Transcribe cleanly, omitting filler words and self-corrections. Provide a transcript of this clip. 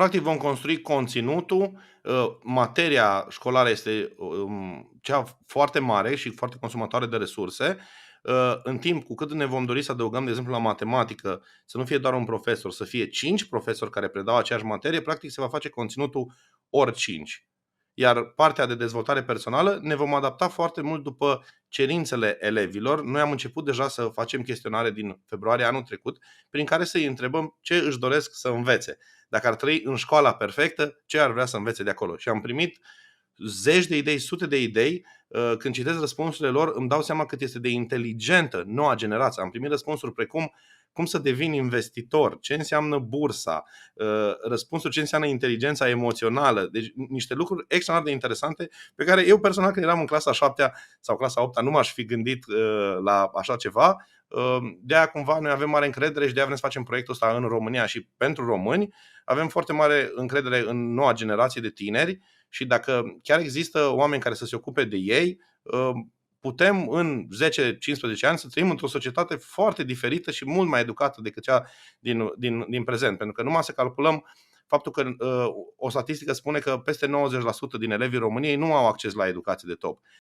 Practic vom construi conținutul, materia școlară este, cea foarte mare și foarte consumatoare de resurse. În timp, cu cât ne vom dori să adăugăm, de exemplu, la matematică, să nu fie doar un profesor, să fie 5 profesori care predau aceeași materie, practic se va face conținutul ori 5. Iar partea de dezvoltare personală ne vom adapta foarte mult după cerințele elevilor. Noi am început deja să facem chestionare din februarie anul trecut, prin care să îi întrebăm ce își doresc să învețe. Dacă ar trăi în școala perfectă, ce ar vrea să învețe de acolo? Și am primit zeci de idei, sute de idei. Când citesc răspunsurile lor, îmi dau seama cât este de inteligentă noua generație. Am primit răspunsuri precum cum să devin investitor, ce înseamnă bursa, răspunsuri ce înseamnă inteligența emoțională. Deci niște lucruri extraordinar de interesante pe care eu personal, când eram în clasa 7 sau clasa 8 nu m-aș fi gândit la așa ceva. De-aia cumva noi avem mare încredere și de-aia vrem să facem proiectul ăsta în România și pentru români. Avem foarte mare încredere în noua generație de tineri și dacă chiar există oameni care să se ocupe de ei, putem în 10-15 ani să trăim într-o societate foarte diferită și mult mai educată decât cea din prezent. Pentru că numai să calculăm faptul că o statistică spune că peste 90% din elevii României nu au acces la educație de top.